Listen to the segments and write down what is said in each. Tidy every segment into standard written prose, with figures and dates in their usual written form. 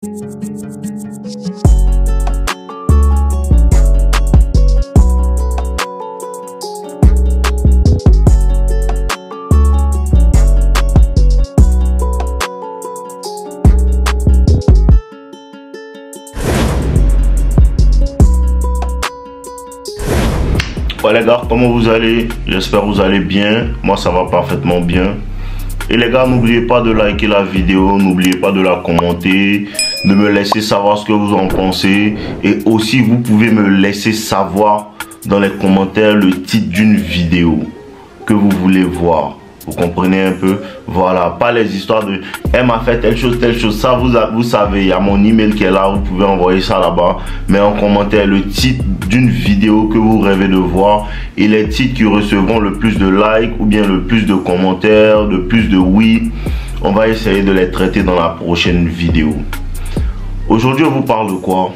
Ouais les gars, comment vous allez? J'espère que vous allez bien. Moi ça va parfaitement bien. Et les gars, n'oubliez pas de liker la vidéo, n'oubliez pas de la commenter, de me laisser savoir ce que vous en pensez. Et aussi vous pouvez me laisser savoir dans les commentaires le titre d'une vidéo que vous voulez voir. Vous comprenez un peu? Voilà, pas les histoires de elle m'a fait telle chose, ça vous savez, il y a mon email qui est là, vous pouvez envoyer ça là-bas. Mais en commentaire le titre d'une vidéo que vous rêvez de voir et les titres qui recevront le plus de likes ou bien le plus de commentaires, le plus de oui. On va essayer de les traiter dans la prochaine vidéo. Aujourd'hui on vous parle de quoi?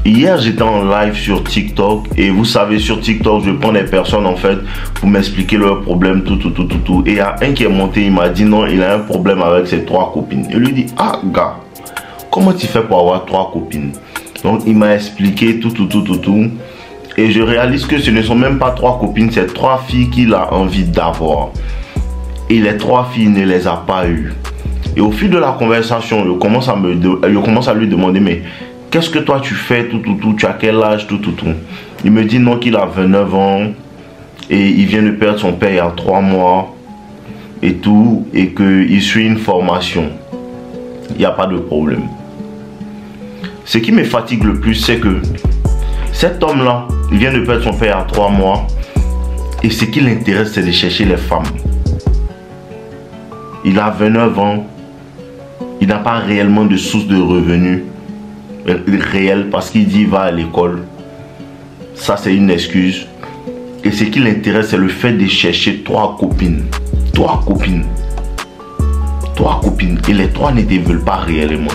Hier j'étais en live sur TikTok et vous savez sur TikTok je prends des personnes en fait pour m'expliquer leurs problèmes tout. Et il y a un qui est monté, il m'a dit non, il a un problème avec ses 3 copines. Je lui dis ah gars, comment tu fais pour avoir 3 copines? Donc il m'a expliqué tout. Et je réalise que ce ne sont même pas 3 copines, c'est 3 filles qu'il a envie d'avoir. Et les 3 filles ne les a pas eues. Et au fil de la conversation, je commence à lui demander mais qu'est-ce que toi tu fais tout, tu as quel âge tout. Il me dit non qu'il a 29 ans et il vient de perdre son père il y a 3 mois et tout et qu'il suit une formation. Il n'y a pas de problème. Ce qui me fatigue le plus c'est que cet homme là, il vient de perdre son père il y a 3 mois et ce qui l'intéresse c'est de chercher les femmes. Il a 29 ans, il n'a pas réellement de source de revenus réel parce qu'il dit il va à l'école. Ça c'est une excuse. Et ce qui l'intéresse c'est le fait de chercher 3 copines. 3 copines. Et les 3 ne te veulent pas réellement.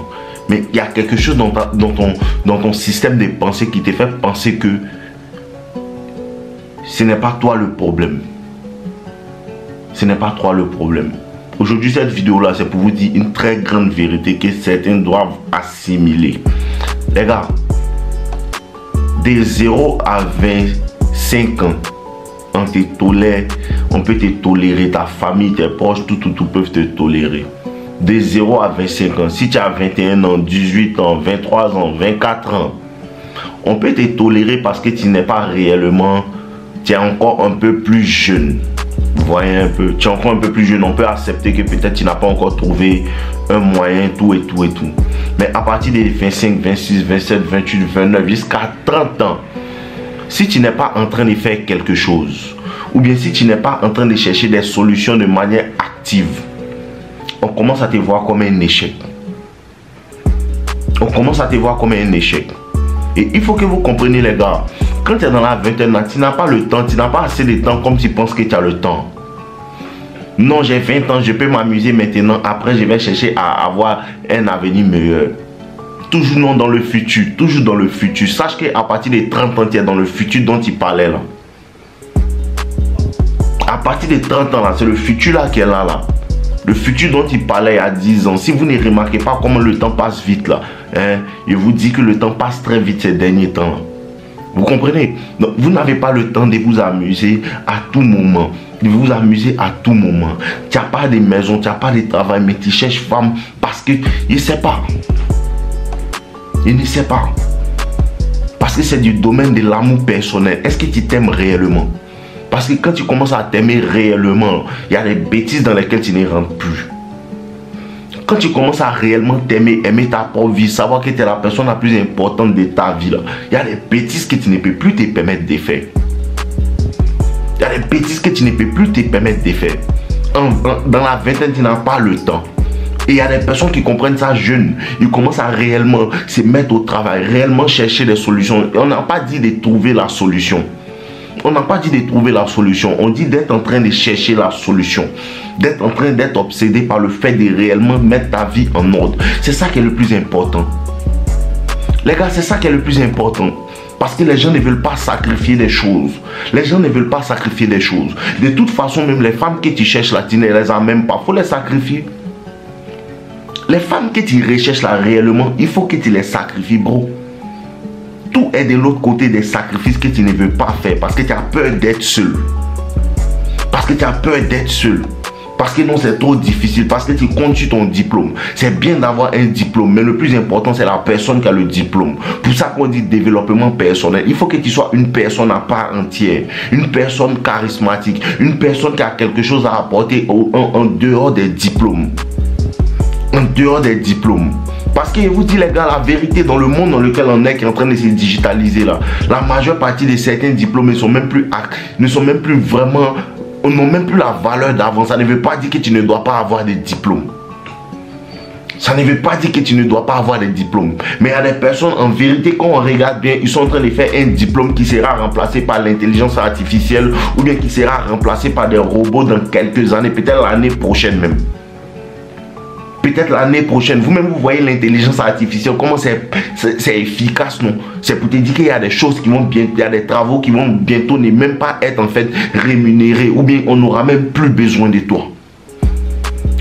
Mais il y a quelque chose dans ton système de pensée qui te fait penser que ce n'est pas toi le problème. Ce n'est pas toi le problème. Aujourd'hui cette vidéo là c'est pour vous dire une très grande vérité que certains doivent assimiler. Les gars, de 0 à 25 ans, on peut te tolérer, ta famille, tes proches, tout peuvent te tolérer. De 0 à 25 ans, si tu as 21 ans, 18 ans, 23 ans, 24 ans, on peut te tolérer parce que tu n'es pas réellement, tu es encore un peu plus jeune. Vous voyez un peu, tu es encore un peu plus jeune, on peut accepter que peut-être tu n'as pas encore trouvé un moyen, tout. Mais à partir des 25, 26, 27, 28, 29, jusqu'à 30 ans, si tu n'es pas en train de faire quelque chose, ou bien si tu n'es pas en train de chercher des solutions de manière active, on commence à te voir comme un échec. Et il faut que vous compreniez les gars, quand tu es dans la vingtaine, tu n'as pas le temps, tu n'as pas assez de temps comme tu penses que tu as le temps. Non, j'ai 20 ans, je peux m'amuser maintenant, après je vais chercher à avoir un avenir meilleur. Toujours non dans le futur, toujours dans le futur. Sache qu'à partir de 30 ans, tu es dans le futur dont tu parlais là. À partir de 30 ans là, c'est le futur là qui est là. Le futur dont il parlait il y a 10 ans. Si vous ne remarquez pas comment le temps passe vite là, je vous dis que le temps passe très vite ces derniers temps là. Vous comprenez? Donc, vous n'avez pas le temps de vous amuser à tout moment. Tu n'as pas de maison, tu n'as pas de travail, mais tu cherches femme parce que il ne sait pas. Parce que c'est du domaine de l'amour personnel. Est-ce que tu t'aimes réellement? Parce que quand tu commences à t'aimer réellement, il y a des bêtises dans lesquelles tu ne rentres plus. Quand tu commences à réellement t'aimer, aimer ta propre vie, savoir que tu es la personne la plus importante de ta vie, il y a des bêtises que tu ne peux plus te permettre de faire. Dans la vingtaine, tu n'as pas le temps. Et il y a des personnes qui comprennent ça jeunes. Ils commencent à réellement se mettre au travail, réellement chercher des solutions. Et on n'a pas dit de trouver la solution. On dit d'être en train de chercher la solution. D'être en train d'être obsédé par le fait de réellement mettre ta vie en ordre. C'est ça qui est le plus important. Les gars, c'est ça qui est le plus important. Parce que les gens ne veulent pas sacrifier des choses. De toute façon, même les femmes que tu cherches là, tu ne les as même pas. Il faut les sacrifier. Les femmes que tu recherches là réellement, il faut que tu les sacrifies, bro. Tout est de l'autre côté des sacrifices que tu ne veux pas faire parce que tu as peur d'être seul. Parce que tu as peur d'être seul. Parce que non, c'est trop difficile. Parce que tu comptes sur ton diplôme. C'est bien d'avoir un diplôme, mais le plus important, c'est la personne qui a le diplôme. Pour ça qu'on dit développement personnel. Il faut que tu sois une personne à part entière. Une personne charismatique. Une personne qui a quelque chose à apporter en dehors des diplômes. En dehors des diplômes. Parce que je vous dis les gars, la vérité dans le monde dans lequel on est, qui est en train de se digitaliser là, la majeure partie de certains diplômes ne sont même plus vraiment, n'ont même plus la valeur d'avant. Ça ne veut pas dire que tu ne dois pas avoir des diplômes. Ça ne veut pas dire que tu ne dois pas avoir des diplômes. Mais il y a des personnes, en vérité, quand on regarde bien, ils sont en train de faire un diplôme qui sera remplacé par l'intelligence artificielle ou bien qui sera remplacé par des robots dans quelques années, peut-être l'année prochaine même. Peut-être l'année prochaine, vous-même vous voyez l'intelligence artificielle, comment c'est efficace, non? C'est pour te dire qu'il y a des choses qui vont bientôt, il y a des travaux qui vont bientôt ne même pas être en fait rémunérés, ou bien on n'aura même plus besoin de toi.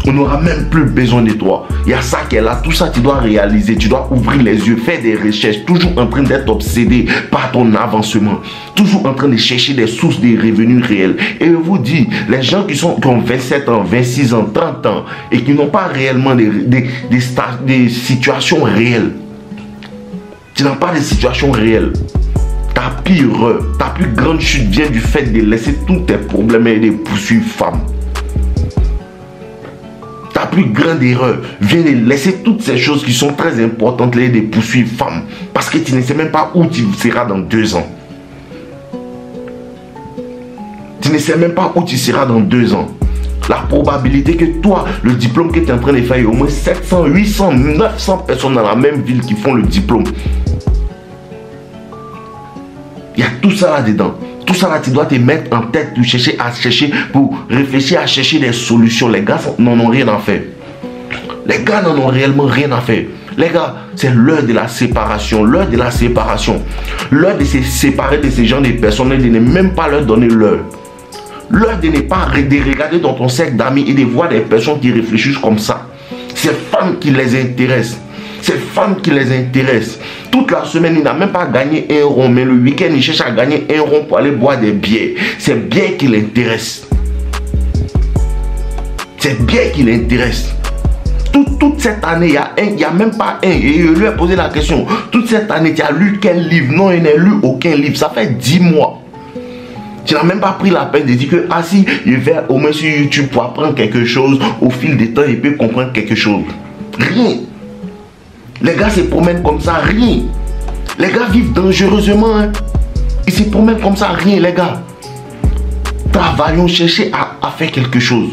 On n'aura même plus besoin de toi. Il y a ça qui est là, tout ça tu dois réaliser, tu dois ouvrir les yeux, faire des recherches, toujours en train d'être obsédé par ton avancement, toujours en train de chercher des sources de revenus réels. Et je vous dis, les gens qui ont 27 ans, 26 ans, 30 ans et qui n'ont pas réellement des situations réelles, tu n'as pas de situations réelles. Ta plus grande chute vient du fait de laisser tous tes problèmes et de poursuivre femme. Ta plus grande erreur vient de laisser toutes ces choses qui sont très importantes, les de poursuivre femme. Parce que tu ne sais même pas où tu seras dans 2 ans. Tu ne sais même pas où tu seras dans 2 ans. La probabilité que toi, le diplôme que tu es en train de faire, il y a au moins 700, 800, 900 personnes dans la même ville qui font le diplôme. Il y a tout ça là-dedans. Tout ça là, tu dois te mettre en tête pour réfléchir à chercher des solutions. Les gars n'en ont rien à faire. Les gars n'en ont réellement rien à faire. Les gars, c'est l'heure de la séparation. L'heure de la séparation. L'heure de se séparer de ces gens, des personnes, et de ne même pas leur donner l'heure. L'heure de ne pas regarder dans ton cercle d'amis et de voir des personnes qui réfléchissent comme ça. Ces femmes qui les intéressent. Ces femmes qui les intéressent. Toute la semaine, il n'a même pas gagné 1 rond. Mais le week-end, il cherche à gagner 1 rond pour aller boire des bières. C'est bien qui l'intéresse. C'est bien qui l'intéresse. Toute cette année, il n'y a même pas un. Et je lui ai posé la question. Toute cette année, tu as lu quel livre? Non, il n'a lu aucun livre. Ça fait 10 mois. Tu n'as même pas pris la peine de dire que, ah si, je vais au moins sur YouTube pour apprendre quelque chose. Au fil des temps, il peut comprendre quelque chose. Rien. Les gars se promènent comme ça, rien. Les gars vivent dangereusement. Hein. Ils se promènent comme ça, rien, les gars. Travaillons, cherchez à faire quelque chose.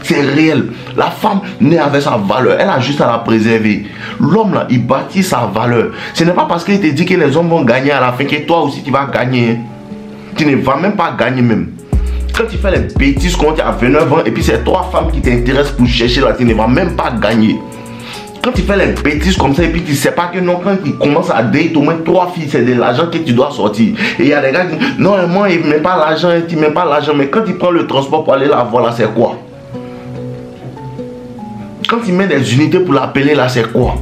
C'est réel. La femme naît avec sa valeur. Elle a juste à la préserver. L'homme, là, il bâtit sa valeur. Ce n'est pas parce qu'il te dit que les hommes vont gagner à la fin que toi aussi, tu vas gagner. Hein. Tu ne vas même pas gagner même. Quand tu fais les bêtises quand tu as 29 ans et puis c'est 3 femmes qui t'intéressent pour chercher là, tu ne vas même pas gagner. Quand tu fais les bêtises comme ça et puis tu ne sais pas que non, quand tu commences à date au moins 3 filles, c'est de l'argent que tu dois sortir. Et il y a des gars qui disent, non, moi, il ne met pas l'argent, tu ne mets pas l'argent. Mais quand tu prends le transport pour aller la voir là, c'est quoi? Quand tu mets des unités pour l'appeler là, c'est quoi?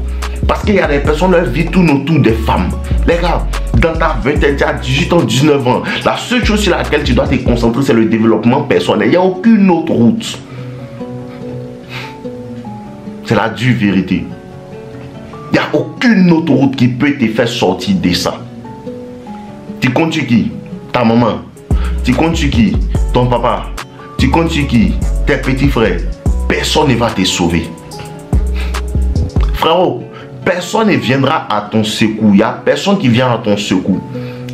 Parce qu'il y a des personnes, leur vie tourne autour des femmes. Les gars, dans ta vingtaine, tu as 18 ans, 19 ans. La seule chose sur laquelle tu dois te concentrer, c'est le développement personnel. Il n'y a aucune autre route. C'est la dure vérité. Il n'y a aucune autre route qui peut te faire sortir de ça. Tu comptes sur qui? Ta maman. Tu comptes sur qui? Ton papa. Tu comptes sur qui? Tes petits frères. Personne ne va te sauver. Frérot, personne ne viendra à ton secours. Il n'y a personne qui vient à ton secours.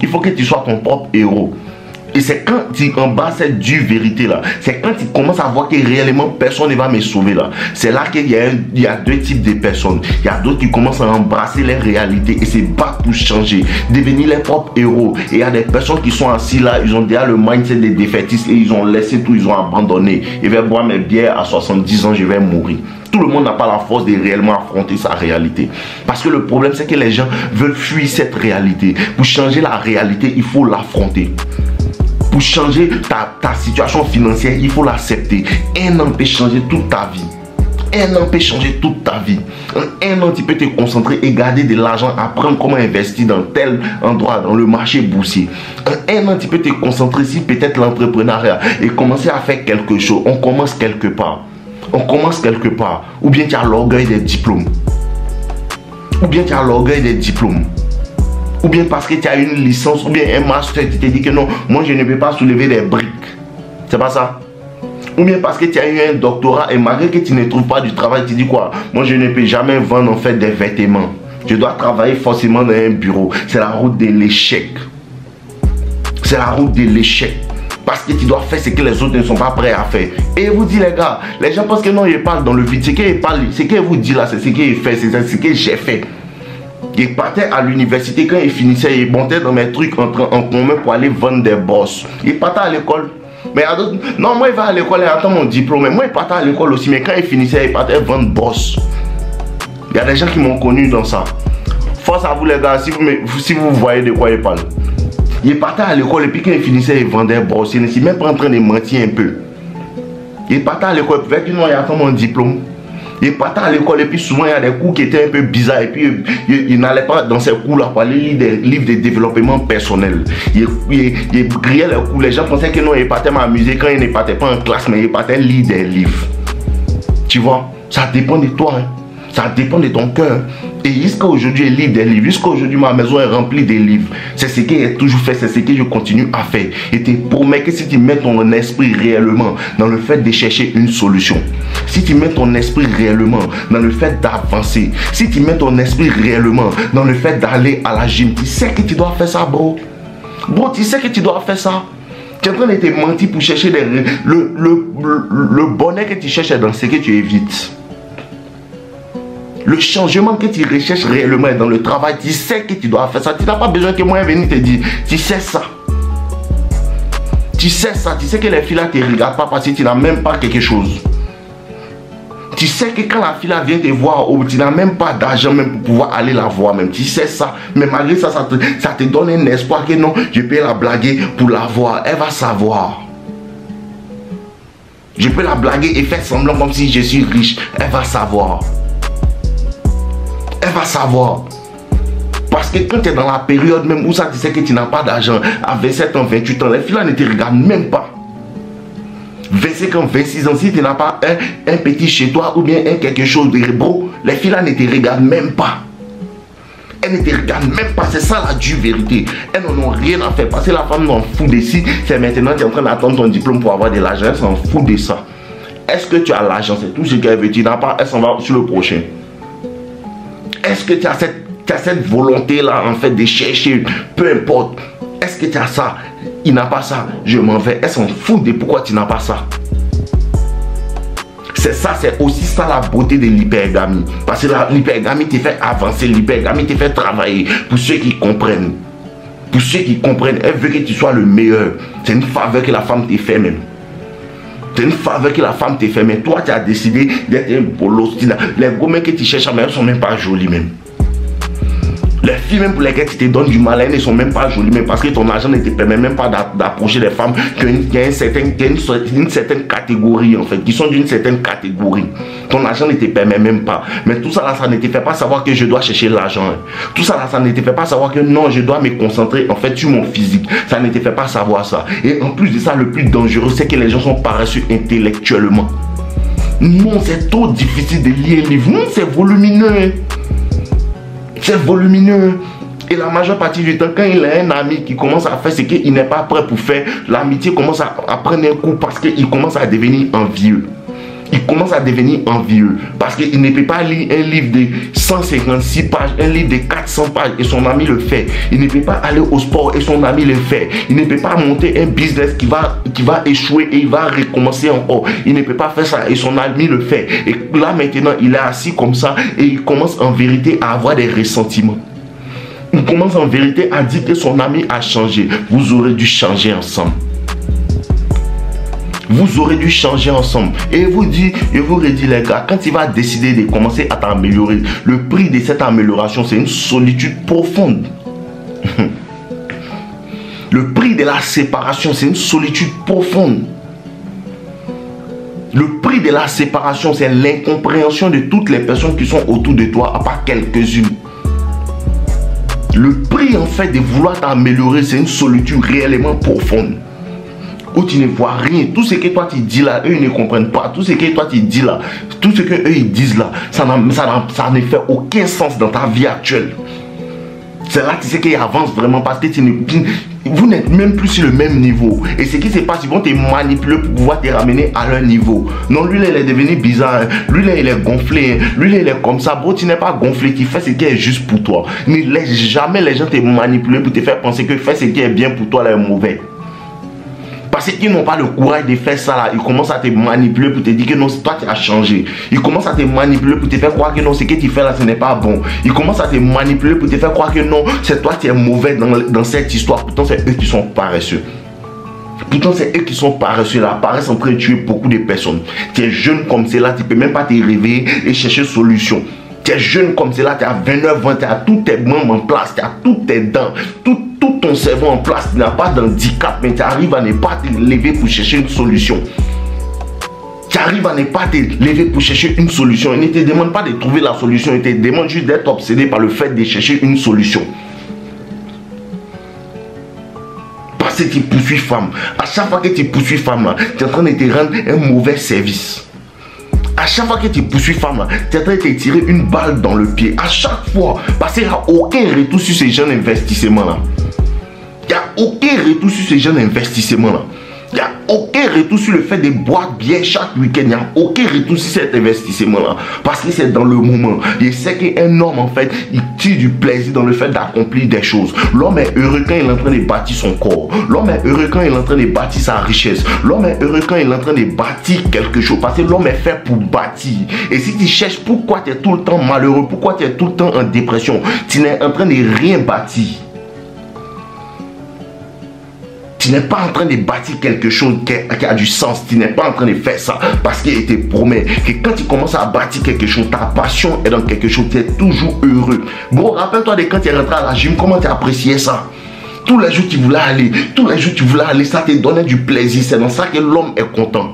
Il faut que tu sois ton propre héros. Et c'est quand tu embrasses cette dure vérité là, c'est quand tu commences à voir que réellement personne ne va me sauver là. C'est là qu'il y a 2 types de personnes. Il y a d'autres qui commencent à embrasser les réalités et se battre pour changer, devenir les propres héros. Et il y a des personnes qui sont assis là, ils ont déjà le mindset des défaitistes et ils ont laissé tout, ils ont abandonné. Je vais boire mes bières à 70 ans, je vais mourir. Tout le monde n'a pas la force de réellement affronter sa réalité. Parce que le problème, c'est que les gens veulent fuir cette réalité. Pour changer la réalité, il faut l'affronter. Pour changer ta situation financière, il faut l'accepter. Un an peut changer toute ta vie. un an peut changer toute ta vie. En un an, tu peux te concentrer et garder de l'argent, apprendre comment investir dans tel endroit, dans le marché boursier. En un an, tu peux te concentrer sur peut-être l'entrepreneuriat et commencer à faire quelque chose. On commence quelque part. On commence quelque part. Ou bien tu as l'orgueil des diplômes. Ou bien tu as l'orgueil des diplômes. Ou bien parce que tu as une licence ou bien un master, tu te dis que non, moi je ne peux pas soulever des briques. C'est pas ça? Ou bien parce que tu as eu un doctorat et malgré que tu ne trouves pas du travail, tu dis quoi? Moi je ne peux jamais vendre en fait des vêtements. Je dois travailler forcément dans un bureau. C'est la route de l'échec. C'est la route de l'échec. Parce que tu dois faire ce que les autres ne sont pas prêts à faire. Et vous dit les gars, les gens pensent que non, ils parlent dans le vide. Ce qu'ils parlent, ce qu'ils vous disent là, c'est ce qu'ils font, c'est ce que j'ai fait. Il partait à l'université, quand il finissait, il montait dans mes trucs en commun pour aller vendre des bosses. Il partait à l'école. Mais à d'autres, non, moi il va à l'école et attend mon diplôme. Mais moi il partait à l'école aussi, mais quand il finissait, il partait vendre bosses. Il y a des gens qui m'ont connu dans ça. Force à vous les gars, si vous voyez de quoi il parle. Il partait à l'école et puis quand il finissait, il vendait bosses. Il n'est même pas en train de mentir un peu. Il partait à l'école, il dit non, il attend mon diplôme. Il partait à l'école et puis souvent il y a des cours qui étaient un peu bizarres et puis il n'allait pas dans ces cours-là pour aller lire des livres de développement personnel. Il grillait les cours. Les gens pensaient que non, il partait m'amuser quand il ne partait pas en classe, mais il partait lire des livres. Tu vois, ça dépend de toi. Hein. Ça dépend de ton cœur. Et jusqu'à aujourd'hui, je lis des livres. Jusqu'à aujourd'hui, ma maison est remplie de livres. C'est ce que j'ai toujours fait. C'est ce que je continue à faire. Et te promets que si tu mets ton esprit réellement dans le fait de chercher une solution, si tu mets ton esprit réellement dans le fait d'avancer, si tu mets ton esprit réellement dans le fait d'aller à la gym, tu sais que tu dois faire ça, bro. Bro, tu sais que tu dois faire ça. Tu es en train de te mentir pour chercher le bonheur que tu cherches dans ce que tu évites. Le changement que tu recherches réellement dans le travail, tu sais que tu dois faire ça. Tu n'as pas besoin que moi vienne te dire, tu sais ça. Tu sais ça, tu sais que les filles là ne te regardent pas parce que tu n'as même pas quelque chose. Tu sais que quand la fille là vient te voir, tu n'as même pas d'argent même pour pouvoir aller la voir même. Tu sais ça, mais malgré ça, ça te donne un espoir que non, je peux la blaguer pour la voir. Elle va savoir. Je peux la blaguer et faire semblant comme si je suis riche. Elle va savoir. Elle va savoir. Parce que quand tu es dans la période même où ça tu sais que tu n'as pas d'argent, à 27 ans, 28 ans, les filles là ne te regardent même pas. 25 ans, 26 ans, si tu n'as pas un petit chez toi ou bien quelque chose de beau, les filles là ne te regardent même pas. Elles ne te regardent même pas, c'est ça la dure vérité. Elles n'en ont rien à faire parce que la femme s'en fout de si c'est maintenant tu es en train d'attendre ton diplôme pour avoir de l'argent, elle s'en fout de ça. Est-ce que tu as l'argent? C'est tout ce qu'elle veut. Tu n'as pas, elle s'en va sur le prochain. Est-ce que tu as cette volonté-là, en fait, de chercher, peu importe. Est-ce que tu as ça? Il n'a pas ça, je m'en vais. Elle s'en fout de pourquoi tu n'as pas ça. C'est ça, c'est aussi ça la beauté de l'hypergamie. Parce que l'hypergamie te fait avancer, l'hypergamie te fait travailler. Pour ceux qui comprennent. Pour ceux qui comprennent, elle veut que tu sois le meilleur. C'est une faveur que la femme te fait même. C'est une faveur que la femme te fait, mais toi tu as décidé d'être un bolos. Les gommes que tu cherches, elles ne sont même pas jolies même. Les filles même pour lesquelles tu te donnes du mal, elles ne sont même pas jolies même parce que ton argent ne te permet même pas d'approcher des femmes qui ont une certaine catégorie en fait, qui sont d'une certaine catégorie. Ton argent ne te permet même pas. Mais tout ça là, ça ne te fait pas savoir que je dois chercher l'argent. Tout ça là, ça ne te fait pas savoir que non, je dois me concentrer en fait sur mon physique. Ça ne te fait pas savoir ça. Et en plus de ça, le plus dangereux, c'est que les gens sont paresseux intellectuellement. Non, c'est trop difficile de lire un livre. Non, c'est volumineux. C'est volumineux. Et la majeure partie du temps, quand il a un ami qui commence à faire ce qu'il n'est pas prêt pour faire, l'amitié commence à prendre un coup parce qu'il commence à devenir envieux. Il commence à devenir envieux parce qu'il ne peut pas lire un livre de 156 pages, un livre de 400 pages et son ami le fait. Il ne peut pas aller au sport et son ami le fait. Il ne peut pas monter un business qui va échouer et il va recommencer encore. Il ne peut pas faire ça et son ami le fait. Et là maintenant, il est assis comme ça et il commence en vérité à avoir des ressentiments. Il commence en vérité à dire que son ami a changé. Vous aurez dû changer ensemble. Vous aurez dû changer ensemble. Et je vous redis les gars, quand tu vas décider de commencer à t'améliorer, le prix de cette amélioration, c'est une solitude profonde. Le prix de la séparation, c'est une solitude profonde. Le prix de la séparation, c'est l'incompréhension de toutes les personnes qui sont autour de toi, à part quelques-unes. Le prix, en fait, de vouloir t'améliorer, c'est une solitude réellement profonde. Où tu ne vois rien. Tout ce que toi tu dis là, eux ils ne comprennent pas. Tout ce que toi tu dis là, tout ce que eux ils disent là, ça ne fait aucun sens dans ta vie actuelle. C'est là que tu sais qu'ils avancent vraiment parce que vous n'êtes même plus sur le même niveau. Et ce qui se passe, ils vont te manipuler pour pouvoir te ramener à leur niveau. Non, lui là, il est devenu bizarre. Hein. Lui là, il est gonflé. Hein. Lui là, il est comme ça. Bro, tu n'es pas gonflé. Tu fais ce qui est juste pour toi. Ne laisse jamais les gens te manipuler pour te faire penser que faire ce qui est bien pour toi là est mauvais. Parce qu'ils n'ont pas le courage de faire ça là. Ils commencent à te manipuler pour te dire que non, toi tu as changé. Ils commencent à te manipuler pour te faire croire que non, ce que tu fais là, ce n'est pas bon. Ils commencent à te manipuler pour te faire croire que non, c'est toi qui es mauvais dans cette histoire. Pourtant, c'est eux qui sont paresseux. Pourtant, c'est eux qui sont paresseux. La paresse est en train de tuer beaucoup de personnes. Tu es jeune comme cela, tu ne peux même pas te réveiller et chercher solution. Tu es jeune comme cela, tu as 29 ans, tu as tous tes membres en place, tu as toutes tes dents, tout ton cerveau en place, tu n'as pas d'handicap, mais tu arrives à ne pas te lever pour chercher une solution. Tu arrives à ne pas te lever pour chercher une solution. Il ne te demande pas de trouver la solution, il te demande juste d'être obsédé par le fait de chercher une solution. Parce que tu poursuis femme. À chaque fois que tu poursuis femme, tu es en train de te rendre un mauvais service. À chaque fois que tu poursuis femme, tu es en train de te tirer une balle dans le pied. À chaque fois. Parce qu'il n'y a aucun retour sur ces jeunes investissements-là. Il n'y a aucun retour sur ces jeunes investissements-là. Il n'y a aucun retour sur le fait de boire bien chaque week-end. Il n'y a aucun retour sur cet investissement-là. Parce que c'est dans le moment. Je sais qu'un homme, en fait, il tire du plaisir dans le fait d'accomplir des choses. L'homme est heureux quand il est en train de bâtir son corps. L'homme est heureux quand il est en train de bâtir sa richesse. L'homme est heureux quand il est en train de bâtir quelque chose. Parce que l'homme est fait pour bâtir. Et si tu cherches pourquoi tu es tout le temps malheureux, pourquoi tu es tout le temps en dépression, tu n'es en train de rien bâtir. Tu n'es pas en train de bâtir quelque chose qui a du sens. Tu n'es pas en train de faire ça parce qu'il te promet que quand tu commences à bâtir quelque chose, ta passion est dans quelque chose, tu es toujours heureux. Bon, rappelle-toi de quand tu es rentré à la gym, comment tu appréciais ça. Tous les jours tu voulais aller, tous les jours tu voulais aller, ça te donnait du plaisir. C'est dans ça que l'homme est content.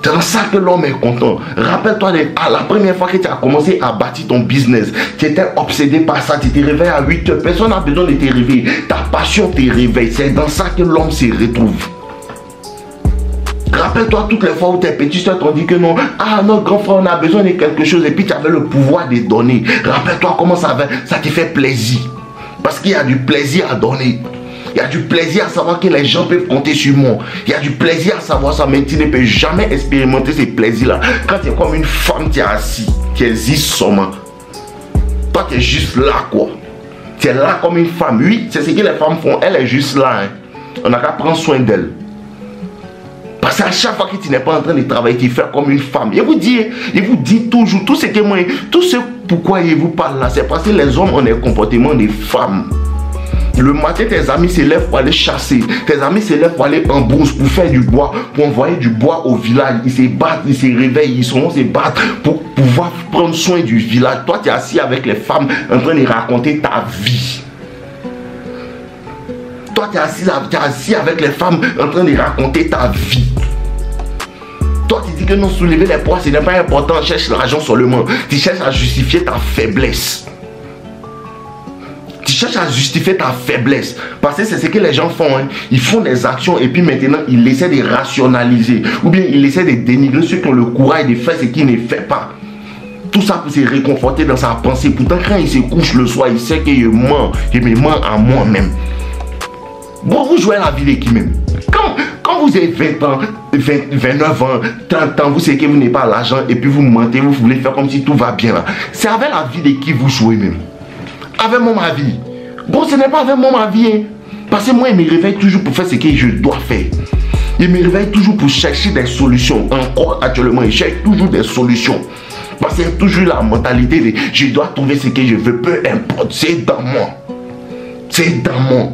C'est dans ça que l'homme est content. Rappelle-toi, la première fois que tu as commencé à bâtir ton business, tu étais obsédé par ça, tu te réveilles à 8 heures, personne n'a besoin de te réveiller. Ta passion te réveille, c'est dans ça que l'homme se retrouve. Rappelle-toi toutes les fois où tes petits soeurs t'ont dit que non, ah notre grand frère on a besoin de quelque chose et puis tu avais le pouvoir de donner. Rappelle-toi comment ça te fait plaisir. Parce qu'il y a du plaisir à donner. Il y a du plaisir à savoir que les gens peuvent compter sur moi. Il y a du plaisir à savoir ça, mais tu ne peux jamais expérimenter ces plaisirs-là. Quand tu es comme une femme, tu es assis, tu existes seulement. Toi, tu es juste là, quoi. Tu es là comme une femme. Oui, c'est ce que les femmes font. Elle est juste là. Hein. On n'a qu'à prendre soin d'elle. Parce qu'à chaque fois que tu n'es pas en train de travailler, tu fais comme une femme. Il vous dit toujours, tout ce que moi, tout ce pourquoi il vous parle là, c'est parce que les hommes ont des comportements des femmes. Le matin, tes amis se lèvent pour aller chasser. Tes amis se lèvent pour aller en brousse, pour faire du bois, pour envoyer du bois au village. Ils se battent, ils se réveillent, ils se battent pour pouvoir prendre soin du village. Toi, tu es assis avec les femmes en train de raconter ta vie. Toi, tu es assis avec les femmes en train de raconter ta vie. Toi, tu dis que non, soulever les poids, ce n'est pas important. Cherche l'argent seulement. Tu cherches à justifier ta faiblesse. Tu cherches à justifier ta faiblesse. Parce que c'est ce que les gens font. Hein. Ils font des actions et puis maintenant, ils essaient de rationaliser. Ou bien ils essaient de dénigrer ceux qui ont le courage de faire ce qu'ils ne font pas. Tout ça pour se réconforter dans sa pensée. Pourtant, quand il se couche le soir, il sait qu'il ment. Je me mens à moi-même. Bon, vous jouez la vie de qui même? Quand vous avez 20 ans, 29 ans, 30 ans, vous savez que vous n'avez pas l'argent et puis vous mentez, vous voulez faire comme si tout va bien là. C'est avec la vie de qui vous jouez même? Avec mon vie. Bon, ce n'est pas avec mon vie. Hein. Parce que moi, je me réveille toujours pour faire ce que je dois faire. Je me réveille toujours pour chercher des solutions. Encore actuellement, je cherche toujours des solutions. Parce qu'il y a toujours la mentalité de je dois trouver ce que je veux, peu importe. C'est dans moi. C'est dans moi.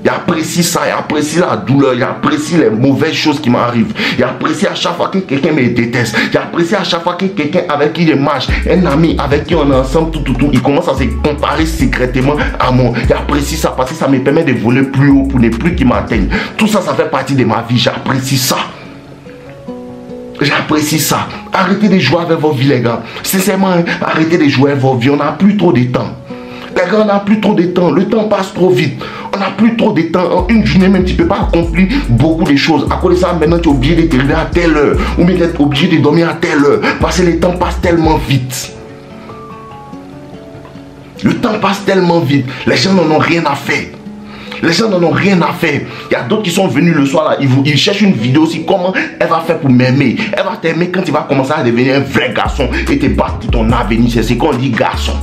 J'apprécie ça, j'apprécie la douleur, j'apprécie les mauvaises choses qui m'arrivent. J'apprécie à chaque fois que quelqu'un me déteste. J'apprécie à chaque fois que quelqu'un avec qui je marche, un ami avec qui on est ensemble, tout, il commence à se comparer secrètement à moi. J'apprécie ça parce que ça me permet de voler plus haut pour ne plus qu'il m'atteigne. Tout ça, ça fait partie de ma vie. J'apprécie ça. J'apprécie ça. Arrêtez de jouer avec vos vies, les gars. Sincèrement, arrêtez de jouer avec vos vies. On n'a plus trop de temps. Les gars, on n'a plus trop de temps. Le temps passe trop vite. On n'a plus trop de temps. En une journée même, tu ne peux pas accomplir beaucoup de choses. À cause de ça, maintenant, tu es obligé de te lever à telle heure. Ou bien d'être obligé de dormir à telle heure. Parce que le temps passe tellement vite. Le temps passe tellement vite. Les gens n'en ont rien à faire. Les gens n'en ont rien à faire. Il y a d'autres qui sont venus le soir là. Ils cherchent une vidéo aussi. Comment elle va faire pour m'aimer. Elle va t'aimer quand tu vas commencer à devenir un vrai garçon. Et te battre pour ton avenir. C'est ce qu'on dit garçon.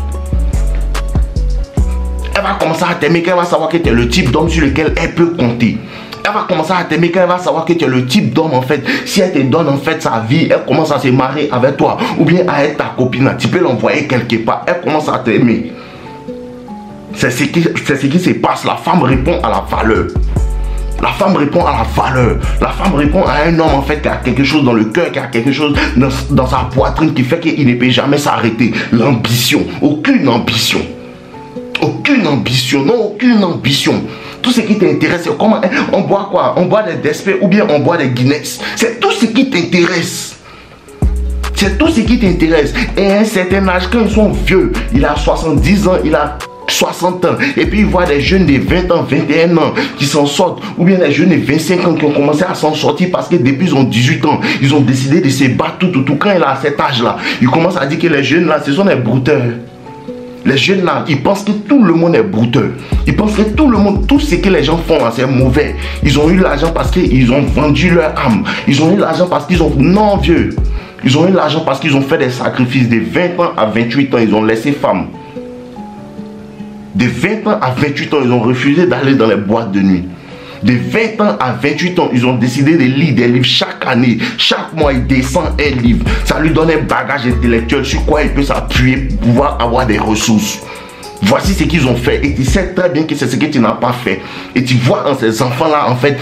Elle va commencer à t'aimer quand elle va savoir que tu es le type d'homme sur lequel elle peut compter. Elle va commencer à t'aimer quand elle va savoir que tu es le type d'homme en fait. Si elle te donne en fait sa vie, elle commence à se marier avec toi. Ou bien à être ta copine. Tu peux l'envoyer quelque part. Elle commence à t'aimer. C'est ce qui se passe. La femme répond à la valeur. La femme répond à la valeur. La femme répond à un homme en fait qui a quelque chose dans le cœur, qui a quelque chose dans sa poitrine qui fait qu'il ne peut jamais s'arrêter. L'ambition. Aucune ambition. Aucune ambition. Non, aucune ambition. Tout ce qui t'intéresse, c'est comment on boit quoi? On boit des Despé ou bien on boit des Guinness. C'est tout ce qui t'intéresse. C'est tout ce qui t'intéresse. Et à un certain âge, quand ils sont vieux, il a 70 ans, il a 60 ans, et puis il voit des jeunes de 20 ans, 21 ans qui s'en sortent, ou bien des jeunes de 25 ans qui ont commencé à s'en sortir parce que depuis ils ont 18 ans, ils ont décidé de se battre tout. Quand il a cet âge-là, il commence à dire que les jeunes là, ce sont des brouteurs. Les jeunes là, ils pensent que tout le monde est brouteur. Ils pensent que tout le monde, tout ce que les gens font là, c'est mauvais. Ils ont eu l'argent parce qu'ils ont vendu leur âme. Ils ont eu l'argent parce qu'ils ont... Non, vieux. Ils ont eu l'argent parce qu'ils ont fait des sacrifices de 20 ans à 28 ans. Ils ont laissé femme. De 20 ans à 28 ans, ils ont refusé d'aller dans les boîtes de nuit. De 20 ans à 28 ans, ils ont décidé de lire des livres chaque année. Chaque mois, il descend un livre. Ça lui donne un bagage intellectuel sur quoi il peut s'appuyer pour pouvoir avoir des ressources. Voici ce qu'ils ont fait. Et tu sais très bien que c'est ce que tu n'as pas fait. Et tu vois en ces enfants-là, en fait,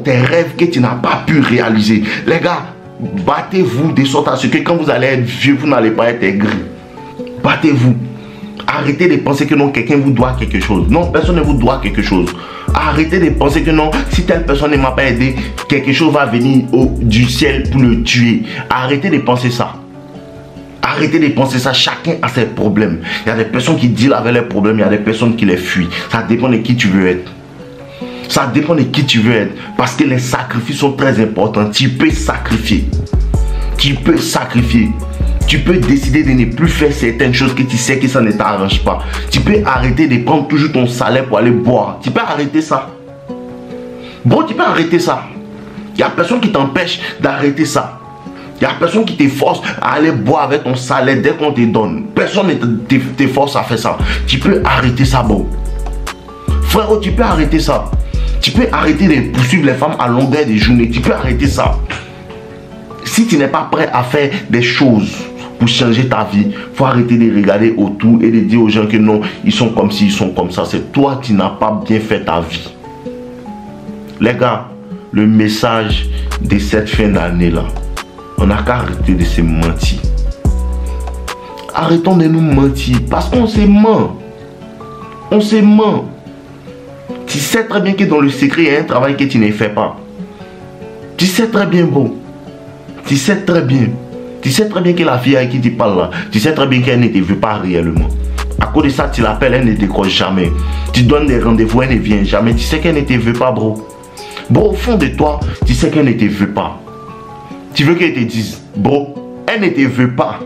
tes rêves que tu n'as pas pu réaliser. Les gars, battez-vous de sorte à ce que quand vous allez être vieux, vous n'allez pas être aigri. Battez-vous. Arrêtez de penser que non, quelqu'un vous doit quelque chose. Non, personne ne vous doit quelque chose. Arrêtez de penser que non, si telle personne ne m'a pas aidé, quelque chose va venir du ciel pour le tuer. Arrêtez de penser ça. Arrêtez de penser ça. Chacun a ses problèmes. Il y a des personnes qui dealent avec les problèmes, il y a des personnes qui les fuient. Ça dépend de qui tu veux être. Ça dépend de qui tu veux être. Parce que les sacrifices sont très importants. Tu peux sacrifier. Tu peux sacrifier. Tu peux décider de ne plus faire certaines choses que tu sais que ça ne t'arrange pas. Tu peux arrêter de prendre toujours ton salaire pour aller boire. Tu peux arrêter ça. Bon, tu peux arrêter ça. Il n'y a personne qui t'empêche d'arrêter ça. Il n'y a personne qui t'efforce à aller boire avec ton salaire dès qu'on te donne. Personne ne t'efforce à faire ça. Tu peux arrêter ça, bon. Frérot, tu peux arrêter ça. Tu peux arrêter de poursuivre les femmes à longueur de journée. Tu peux arrêter ça. Si tu n'es pas prêt à faire des choses pour changer ta vie, il faut arrêter de regarder autour et de dire aux gens que non, ils sont comme ci, ils sont comme ça. C'est toi qui n'as pas bien fait ta vie. Les gars, le message de cette fin d'année là, on n'a qu'à arrêter de se mentir. Arrêtons de nous mentir parce qu'on se ment. On se ment. Tu sais très bien que dans le secret, il y a un travail que tu ne fais pas. Tu sais très bien, beau. Tu sais très bien. Tu sais très bien que la fille avec qui tu parles là, tu sais très bien qu'elle ne te veut pas réellement. À cause de ça, tu l'appelles, elle ne décroche jamais. Tu donnes des rendez-vous, elle ne vient jamais. Tu sais qu'elle ne te veut pas, bro. Bro, au fond de toi, tu sais qu'elle ne te veut pas. Tu veux qu'elle te dise, bro, elle ne te veut pas.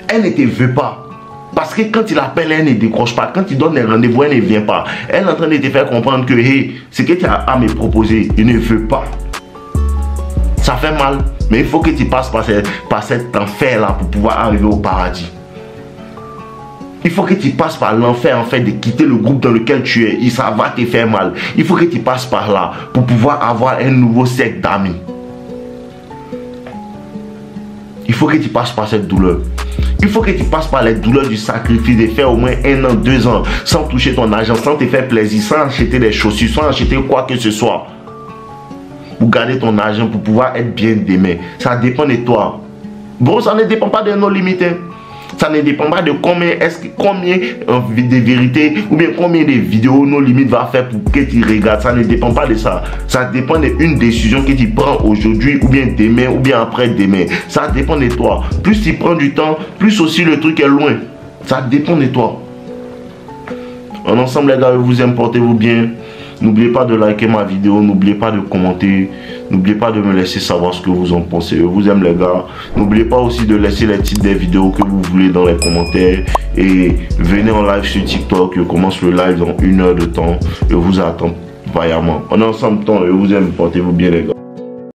Elle ne te veut pas. Parce que quand tu l'appelles, elle ne décroche pas. Quand tu donnes des rendez-vous, elle ne vient pas. Elle est en train de te faire comprendre que, hey, ce que tu as à me proposer, il ne veut pas. Ça fait mal, mais il faut que tu passes par cet enfer-là pour pouvoir arriver au paradis. Il faut que tu passes par l'enfer en fait de quitter le groupe dans lequel tu es. Et ça va te faire mal. Il faut que tu passes par là pour pouvoir avoir un nouveau cercle d'amis. Il faut que tu passes par cette douleur. Il faut que tu passes par les douleurs du sacrifice de faire au moins 1 an, 2 ans sans toucher ton argent, sans te faire plaisir, sans acheter des chaussures, sans acheter quoi que ce soit. Pour garder ton argent, pour pouvoir être bien demain. Ça dépend de toi. Bon, ça ne dépend pas de nos limites. Ça ne dépend pas de combien de vérités ou bien combien de vidéos nos limites va faire pour que tu regardes. Ça ne dépend pas de ça. Ça dépend d'une décision que tu prends aujourd'hui ou bien demain ou bien après-demain. Ça dépend de toi. Plus tu prends du temps, plus aussi le truc est loin. Ça dépend de toi. En ensemble les gars, je vous aime, portez-vous bien. N'oubliez pas de liker ma vidéo, n'oubliez pas de commenter, n'oubliez pas de me laisser savoir ce que vous en pensez. Je vous aime les gars. N'oubliez pas aussi de laisser les titres des vidéos que vous voulez dans les commentaires. Et venez en live sur TikTok. Je commence le live dans 1 heure de temps. Je vous attends vaillamment. En ensemble temps, je vous aime, portez-vous bien les gars.